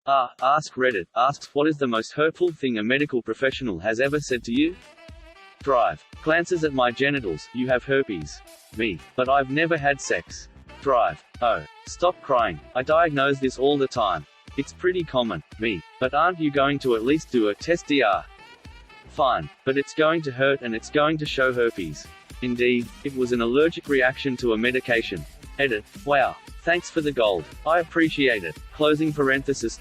Askreddit asks, what is the most hurtful thing a medical professional has ever said to you? Drive. Glances at my genitals, you have herpes. Me. But I've never had sex. Drive. Oh. Stop crying. I diagnose this all the time. It's pretty common. Me. But aren't you going to at least do a test Dr. Fine. But it's going to hurt and it's going to show herpes. Indeed, it was an allergic reaction to a medication. Edit. Wow. Thanks for the gold. I appreciate it. Closing parenthesis.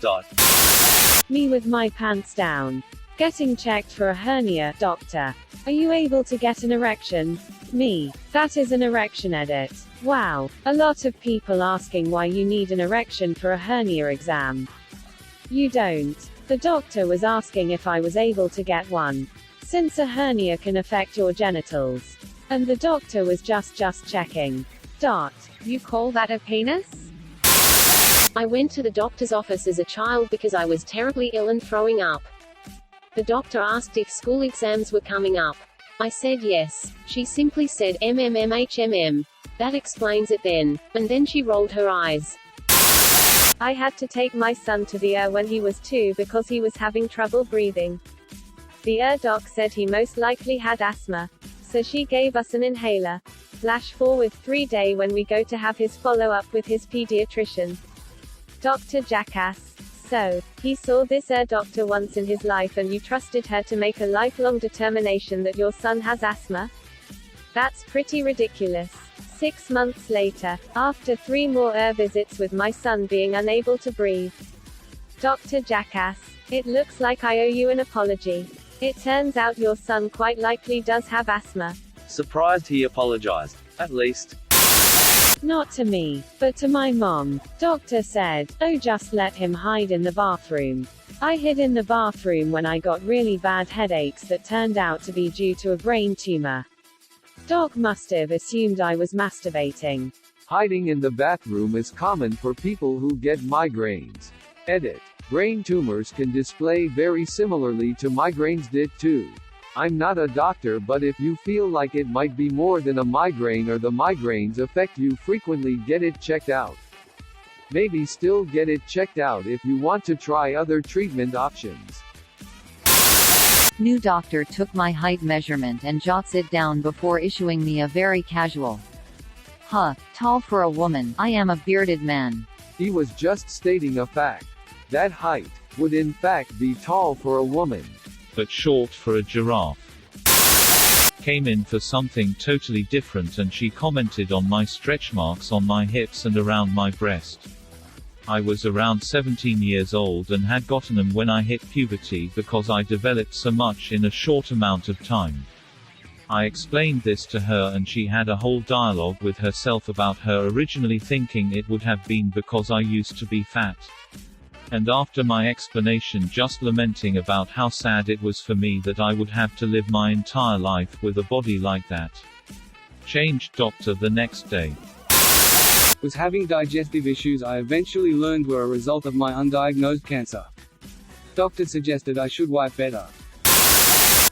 Me with my pants down. Getting checked for a hernia. Doctor. Are you able to get an erection? Me. That is an erection. Edit. Wow. A lot of people asking why you need an erection for a hernia exam. You don't. The doctor was asking if I was able to get one. Since a hernia can affect your genitals. And the doctor was just checking. You call that a penis? I went to the doctor's office as a child because I was terribly ill and throwing up. The doctor asked if school exams were coming up. I said yes. She simply said MMMHMM. That explains it then. And then she rolled her eyes. I had to take my son to the ER when he was 2 because he was having trouble breathing. The ER doc said he most likely had asthma. So she gave us an inhaler. Flash forward 3 days when we go to have his follow-up with his pediatrician. Dr. Jackass. So, he saw this doctor once in his life and you trusted her to make a lifelong determination that your son has asthma? That's pretty ridiculous. 6 months later, after 3 more visits with my son being unable to breathe. Dr. Jackass. It looks like I owe you an apology. It turns out your son quite likely does have asthma. Surprised he apologized. At least. Not to me, but to my mom. Doctor said, oh, just let him hide in the bathroom. I hid in the bathroom when I got really bad headaches that turned out to be due to a brain tumor. Doc must have assumed I was masturbating. Hiding in the bathroom is common for people who get migraines. Edit. Brain tumors can display very similarly to migraines did too. I'm not a doctor, but if you feel like it might be more than a migraine or the migraines affect you frequently, get it checked out. Maybe still get it checked out if you want to try other treatment options. New doctor took my height measurement and jots it down before issuing me a very casual. Tall for a woman, I am a bearded man. He was just stating a fact. That height would in fact be tall for a woman, but short for a giraffe. Came in for something totally different and she commented on my stretch marks on my hips and around my breast. I was around 17 years old and had gotten them when I hit puberty because I developed so much in a short amount of time. I explained this to her and she had a whole dialogue with herself about her originally thinking it would have been because I used to be fat. And after my explanation just lamenting about how sad it was for me that I would have to live my entire life with a body like that. Changed doctor the next day. Was having digestive issues I eventually learned were a result of my undiagnosed cancer. Doctor suggested I should wipe better.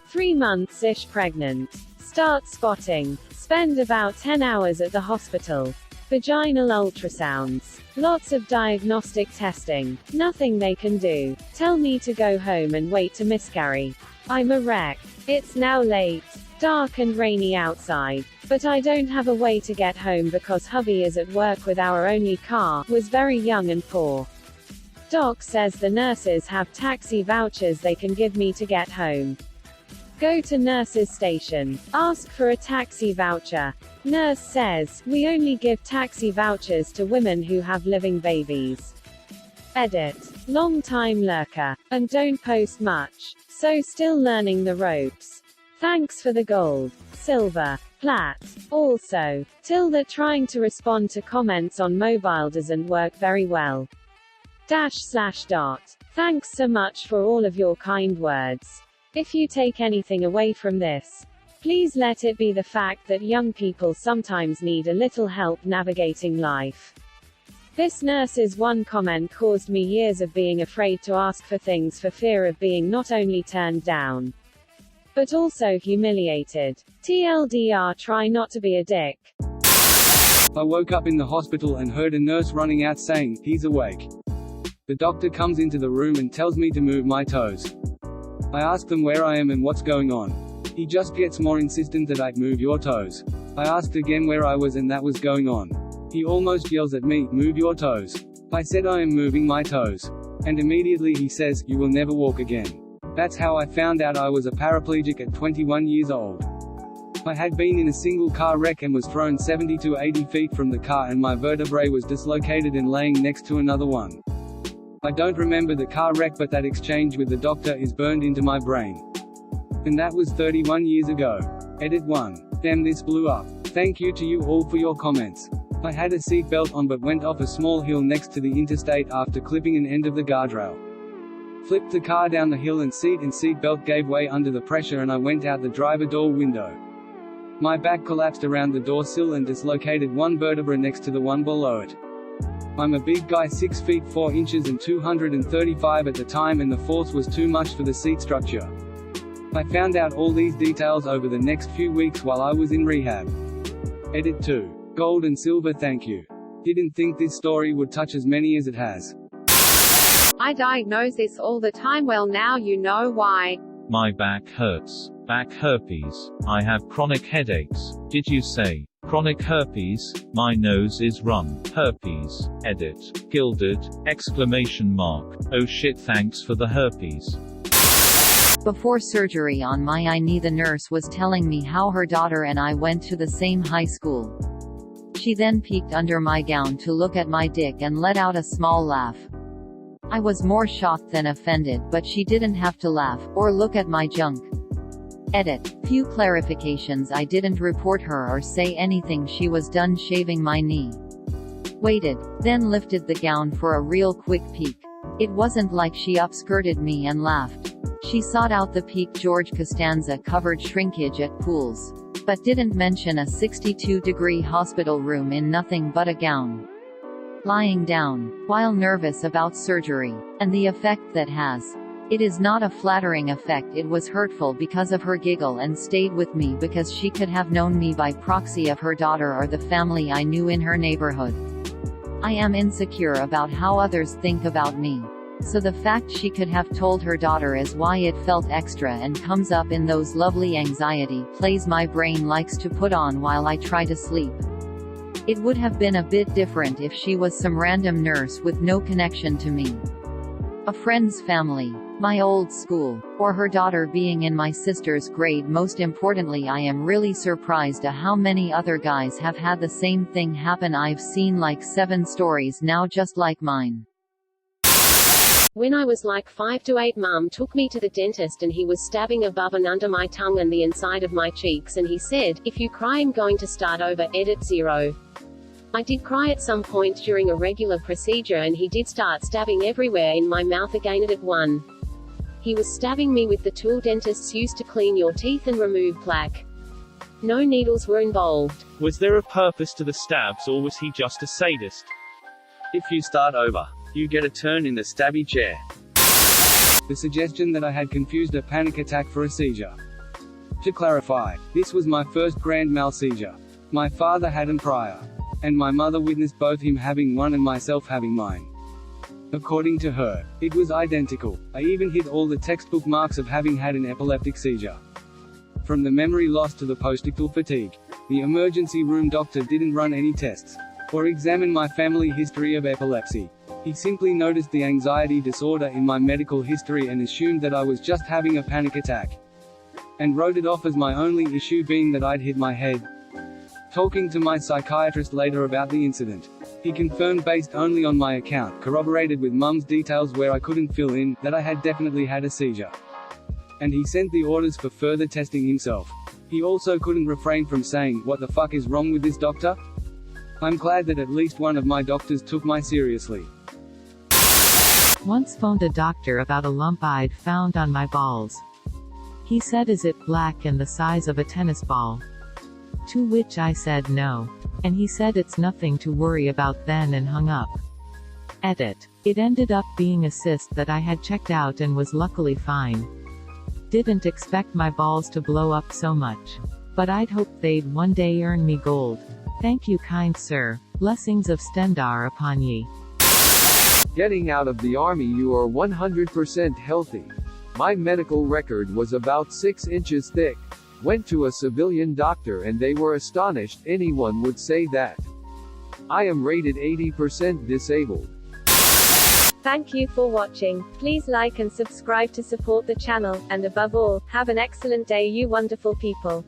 3 months-ish pregnant. Start spotting. Spend about 10 hours at the hospital. Vaginal ultrasounds. Lots of diagnostic testing. Nothing they can do. Tell me to go home and wait to miscarry. I'm a wreck. It's now late. Dark and rainy outside. But I don't have a way to get home because hubby is at work with our only car, was very young and poor. Doc says the nurses have taxi vouchers they can give me to get home. Go to nurse's station. Ask for a taxi voucher. Nurse says, we only give taxi vouchers to women who have living babies. Edit. Long time lurker. And don't post much. So still learning the ropes. Thanks for the gold. Silver. Plat. Also. Tilde trying to respond to comments on mobile doesn't work very well. // Thanks so much for all of your kind words. If you take anything away from this, please let it be the fact that young people sometimes need a little help navigating life. This nurse's one comment caused me years of being afraid to ask for things for fear of being not only turned down, but also humiliated. TLDR, try not to be a dick. I woke up in the hospital and heard a nurse running out saying, he's awake. The doctor comes into the room and tells me to move my toes. I ask them where I am and what's going on. He just gets more insistent that I'd move your toes. I asked again where I was and that was going on. He almost yells at me, move your toes. I said I am moving my toes. And immediately he says, you will never walk again. That's how I found out I was a paraplegic at 21 years old. I had been in a single car wreck and was thrown 70 to 80 feet from the car, and my vertebrae was dislocated and laying next to another one. I don't remember the car wreck, but that exchange with the doctor is burned into my brain. And that was 31 years ago. Edit 1. Damn, this blew up. Thank you to you all for your comments. I had a seatbelt on but went off a small hill next to the interstate after clipping an end of the guardrail. Flipped the car down the hill and seatbelt gave way under the pressure and I went out the driver door window. My back collapsed around the door sill and dislocated one vertebra next to the one below it. I'm a big guy, 6 feet 4 inches and 235 at the time, and the force was too much for the seat structure. I found out all these details over the next few weeks while I was in rehab. Edit 2. Gold and silver, thank you. Didn't think this story would touch as many as it has. I diagnose this all the time, well now you know why. My back hurts. Back herpes. I have chronic headaches. Did you say chronic herpes? My nose is run. Herpes. Edit. Gilded. Exclamation mark. Oh shit, thanks for the herpes. Before surgery on my eye knee, the nurse was telling me how her daughter and I went to the same high school. She then peeked under my gown to look at my dick and let out a small laugh. I was more shocked than offended, but she didn't have to laugh, or look at my junk. Edit. Few clarifications. I didn't report her or say anything. She was done shaving my knee. Waited, then lifted the gown for a real quick peek. It wasn't like she upskirted me and laughed. She sought out the peak George Costanza covered shrinkage at pools. But didn't mention a 62-degree hospital room in nothing but a gown. Lying down, while nervous about surgery, and the effect that has. It is not a flattering effect. It was hurtful because of her giggle and stayed with me because she could have known me by proxy of her daughter or the family I knew in her neighborhood. I am insecure about how others think about me. So the fact she could have told her daughter is why it felt extra and comes up in those lovely anxiety plays my brain likes to put on while I try to sleep. It would have been a bit different if she was some random nurse with no connection to me. A friend's family, my old school, or her daughter being in my sister's grade. Most importantly, I am really surprised at how many other guys have had the same thing happen. I've seen like 7 stories now just like mine. When I was like 5 to 8, Mum took me to the dentist and he was stabbing above and under my tongue and the inside of my cheeks, and he said, if you cry I'm going to start over. Edit 0. I did cry at some point during a regular procedure and he did start stabbing everywhere in my mouth again. Edit 1. He was stabbing me with the tool dentists use to clean your teeth and remove plaque. No needles were involved. Was there a purpose to the stabs, or was he just a sadist? If you start over, you get a turn in the stabby chair. The suggestion that I had confused a panic attack for a seizure. To clarify, this was my first grand mal seizure. My father had them prior. And my mother witnessed both him having one and myself having mine. According to her, it was identical. I even hit all the textbook marks of having had an epileptic seizure. From the memory loss to the postictal fatigue. The emergency room doctor didn't run any tests or examine my family history of epilepsy. He simply noticed the anxiety disorder in my medical history and assumed that I was just having a panic attack. And wrote it off as my only issue being that I'd hit my head. Talking to my psychiatrist later about the incident, he confirmed based only on my account, corroborated with Mum's details where I couldn't fill in, that I had definitely had a seizure. And he sent the orders for further testing himself. He also couldn't refrain from saying, what the fuck is wrong with this doctor? I'm glad that at least one of my doctors took my seriously. Once phoned a doctor about a lump I'd found on my balls. He said, is it black and the size of a tennis ball? To which I said no. And he said it's nothing to worry about then and hung up. Edit. It ended up being a cyst that I had checked out and was luckily fine. Didn't expect my balls to blow up so much. But I'd hoped they'd one day earn me gold. Thank you, kind sir. Blessings of Stendar upon ye. Getting out of the army, you are 100% healthy. My medical record was about 6 inches thick. Went to a civilian doctor and they were astonished anyone would say that. I am rated 80% disabled. Thank you for watching. Please like and subscribe to support the channel, and above all, have an excellent day, you wonderful people.